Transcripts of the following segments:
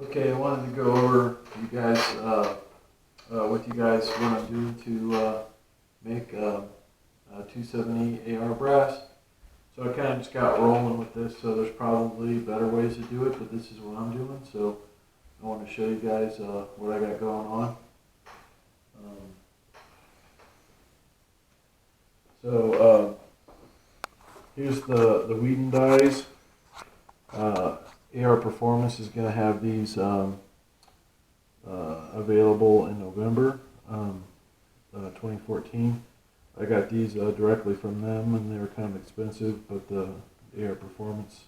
Okay, I wanted to go over with you guys what I'm doing to make 270 AR brass. So I kind of just got rolling with this. So there's probably better ways to do it, but this is what I'm doing. So I want to show you guys what I got going on. Um, Here's the Whedon dies. AR Performance is going to have these available in November 2014. I got these directly from them, and they were kind of expensive, but the AR Performance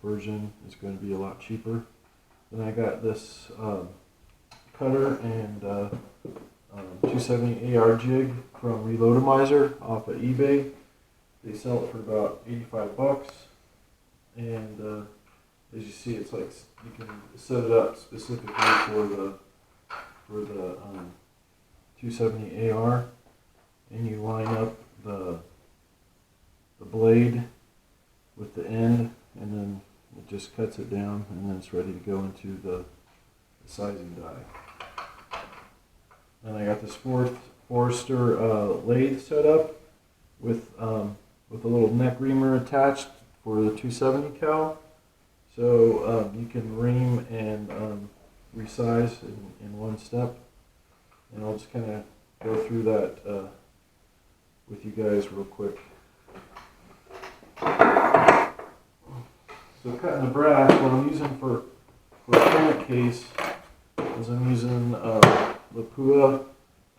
version is going to be a lot cheaper. Then I got this cutter and 270 AR jig from Reloadamizer off of eBay. They sell it for about 85 bucks, and as you see, it's like you can set it up specifically for the 270 AR, and you line up the blade with the end, and then it just cuts it down, and then it's ready to go into the sizing die. And I got this Forester lathe set up with a little neck reamer attached for the 270 cal. So you can ream and resize in one step. And I'll just kind of go through that with you guys real quick. So cutting the brass, what I'm using for a printed case is I'm using Lapua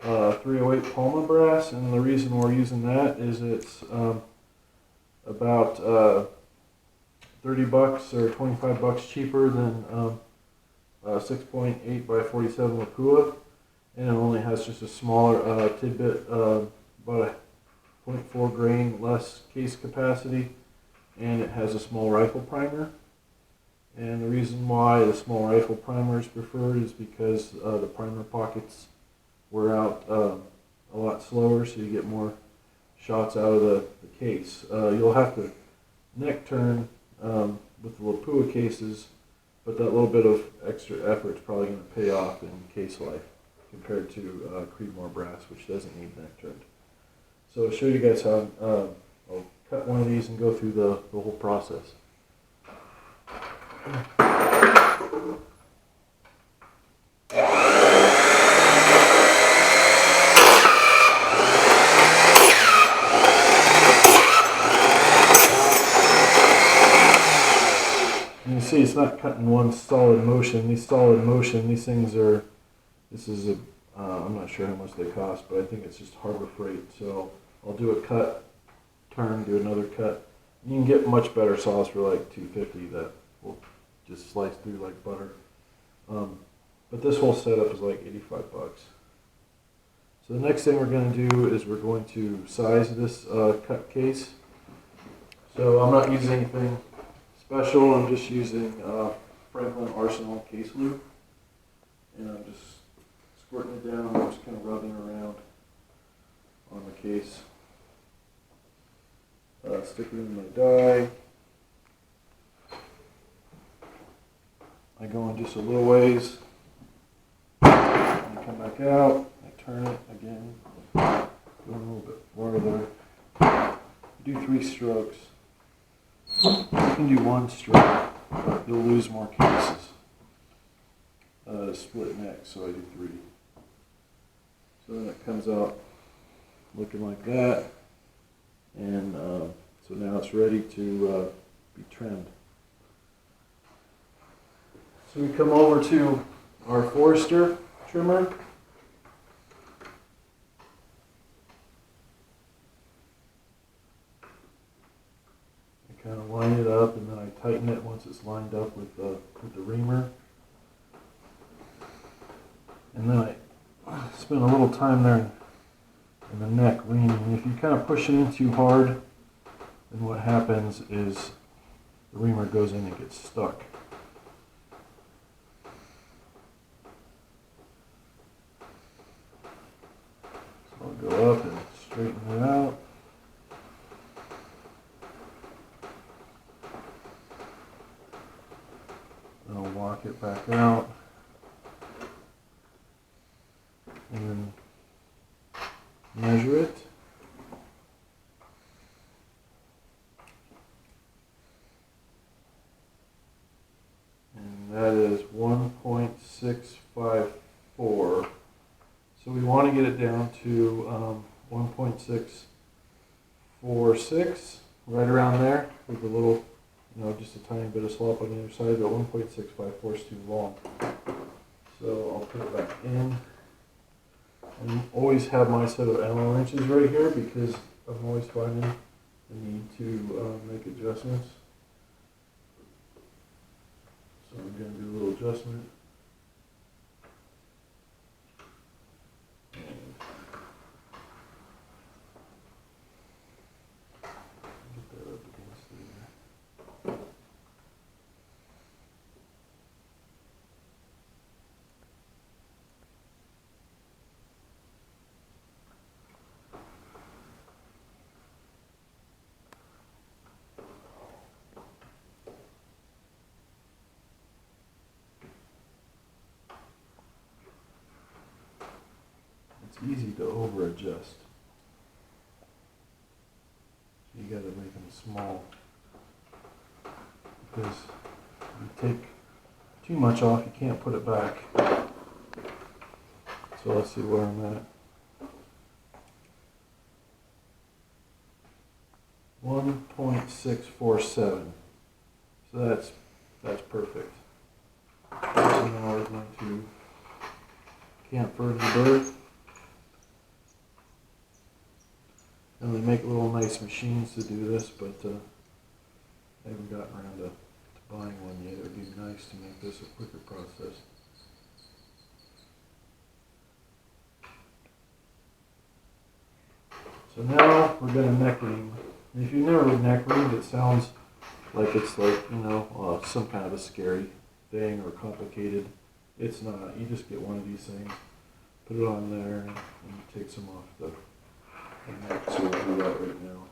308 Palma Brass, and the reason we're using that is it's about 30 bucks or 25 bucks cheaper than 6.8 by 47 Lapua, and it only has just a smaller tidbit, about a 0.4 grain less case capacity, and it has a small rifle primer. And the reason why the small rifle primer is preferred is because the primer pockets wear out a lot slower, so you get more shots out of the case. You'll have to neck turn with the Lapua cases, but that little bit of extra effort is probably going to pay off in case life compared to Creedmoor brass, which doesn't need neck turned. So I'll show you guys how I'll cut one of these and go through the whole process. You see, it's not cutting one solid motion. These things are, I'm not sure how much they cost, but I think it's just Harbor Freight. So I'll do a cut, turn, do another cut. You can get much better saws for like $250 that will just slice through like butter. But this whole setup is like 85 bucks. So the next thing we're going to do is we're going to size this cut case. So I'm not using anything special. I'm just using Franklin Arsenal case lube, and I'm just squirting it down. I'm just kind of rubbing around on the case. Stick it in my die. I go in just a little ways. I come back out. I turn it again. Go a little bit farther. Do 3 strokes. You can do 1 stroke, but you'll lose more cases. Split neck, so I do 3. So then it comes out looking like that, and so now it's ready to be trimmed. So we come over to our Forester trimmer. Kind of line it up, and then I tighten it once it's lined up with the reamer. And then I spend a little time there in the neck reaming. If you kind of push it in too hard, then what happens is the reamer goes in and gets stuck. So I'll go up and straighten it out. I'll lock it back out. And then measure it. And that is 1.654. So we want to get it down to 1.646, right around there, with a little, just a tiny bit of slop on the other side, but 1.654 is too long. So I'll put it back in. And always have my set of Allen wrenches right here because I'm always finding the need to make adjustments. So I'm going to do a little adjustment. And get that up against there. It's easy to over adjust. So you got to make them small because if you take too much off, you can't put it back. So let's see where I'm at. 1.647. So that's perfect. So now we're going to camphor the bird. And they make little nice machines to do this, but I haven't gotten around to buying one yet. It would be nice to make this a quicker process. So now we're going to neck ream. And if you've never neck reamed, it sounds like it's like, some kind of a scary thing or complicated. It's not. You just get one of these things, put it on there, and you take some off the neck. So we'll do that right now.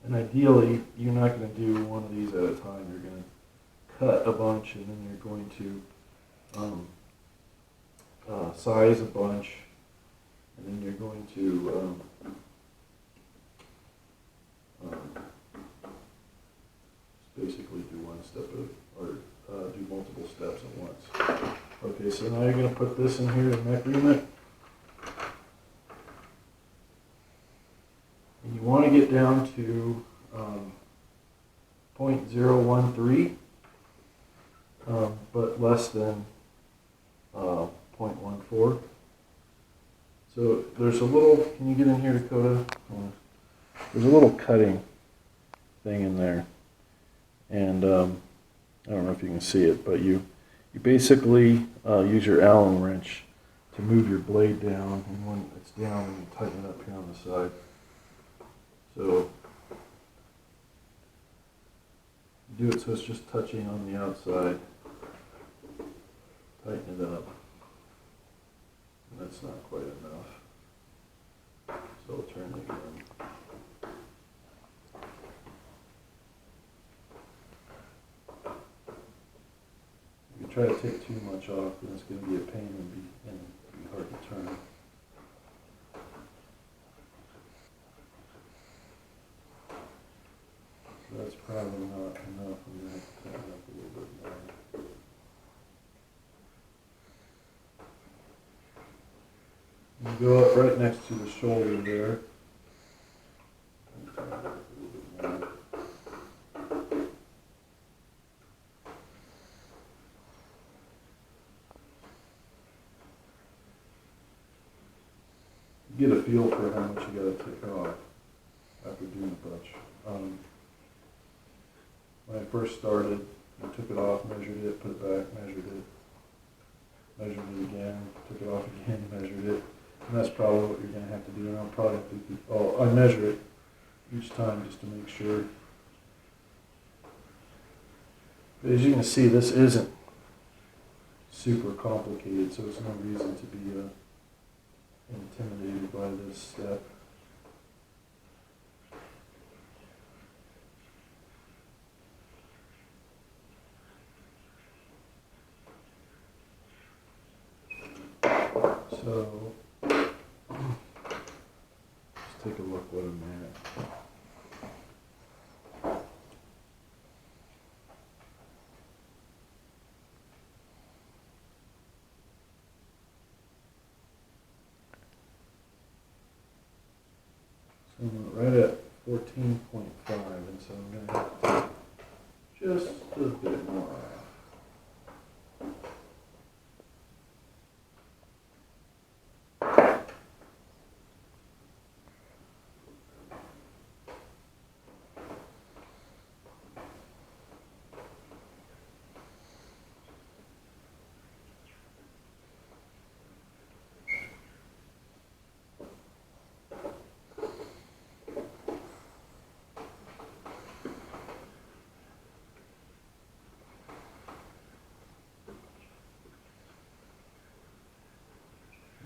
And ideally, you're not going to do one of these at a time. You're going to cut a bunch, and then you're going to size a bunch, and then you're going to basically do one step or do multiple steps at once. Okay, so now you're going to put this in here to neck ream it. And you want to get down to 0.013, but less than 0.14. So there's a little, can you get in here, Dakota? There's a little cutting thing in there. And I don't know if you can see it, but you basically use your Allen wrench to move your blade down, and when it's down, you tighten it up here on the side. So do it so it's just touching on the outside. Tighten it up. And that's not quite enough. So I'll turn it again. If you try to take too much off, then it's going to be a pain and be hard to turn. So that's probably not enough. I'm going to have to tighten up a little bit more. You go up right next to the shoulder there. Get a feel for how much you got to take off after doing a bunch. When I first started, I took it off, measured it, put it back, measured it again, took it off again, measured it. And that's probably what you're going to have to do. And I'll probably have to I measure it each time just to make sure. But as you can see, this isn't super complicated, so it's no reason to be this step. So, let's take a look what I'm at. So I'm right at 14.5, and so I'm going to have to just a bit more.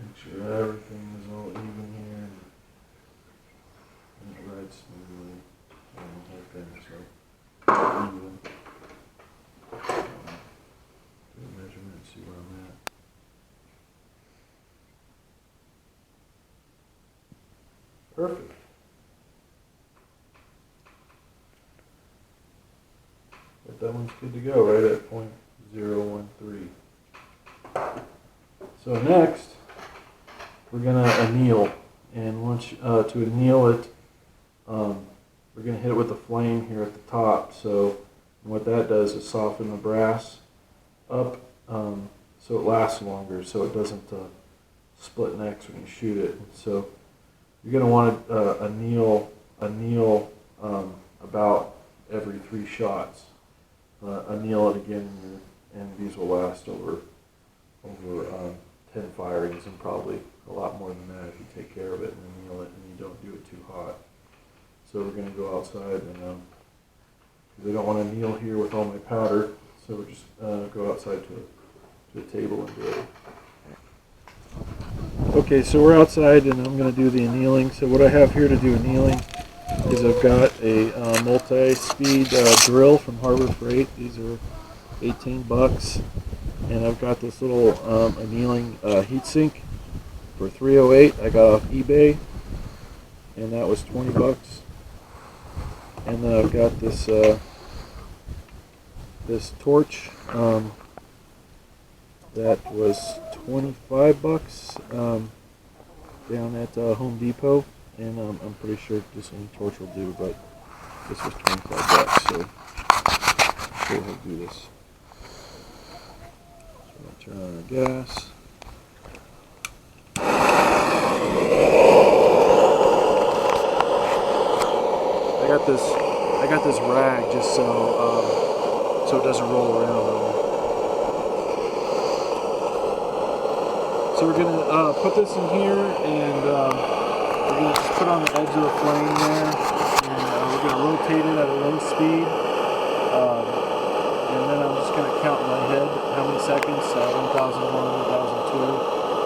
Make sure everything is all even here and it rides smoothly. And the whole thing is like even. Do a measurement and see where I'm at. Perfect. But that one's good to go, right at 0.013. So next, we're gonna anneal, and once to anneal it, we're gonna hit it with a flame here at the top. So what that does is soften the brass up, so it lasts longer, so it doesn't split necks when you shoot it. So you're gonna want to anneal about every 3 shots. Anneal it again, and these will last over 10 firings, and probably a lot more than that if you take care of it and anneal it and you don't do it too hot. So we're going to go outside, and because I don't want to anneal here with all my powder, so we're just go outside to a table and do it. Okay, so we're outside, and I'm going to do the annealing. So what I have here to do annealing is I've got a multi-speed drill from Harbor Freight. These are $18, and I've got this little annealing heatsink for $308. I got off eBay, and that was $20. And then I've got this this torch that was $25 down at Home Depot, and I'm pretty sure this any torch will do, but this was $25, so we'll go ahead and do this. So I'll turn on our gas. I got this rag just so it doesn't roll around on me. So we're gonna put this in here, and we're gonna just put it on the edge of the flame there, and we're gonna rotate it at a low speed, and then I'm just gonna count in my head how many seconds, 1001, 1002,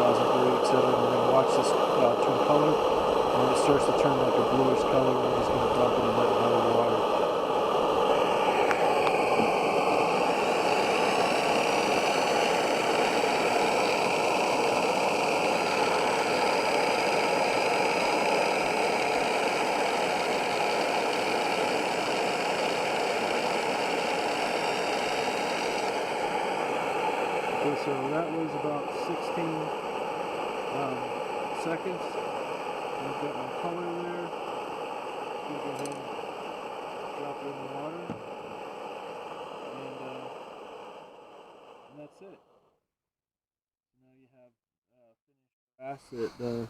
1003, etc. And we're gonna watch this turn color, and when it starts to turn like a bluish color, we're just gonna dump it in that boiling water. Okay, so that was about 16 seconds. I've got my color there. I'm going to go ahead and drop it in the water. And that's it. Now you have finished brass that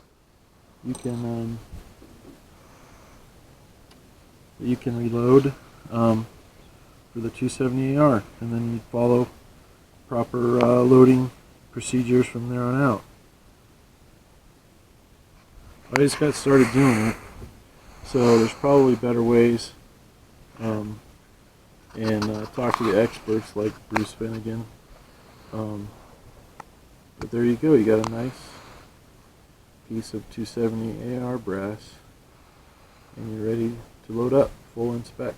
you can reload for the 270AR, and then you follow proper loading procedures from there on out. I just got started doing it, so there's probably better ways, and talk to the experts like Bruce Finnegan. But there you go, you got a piece of 270 AR brass, and you're ready to load up full in spec.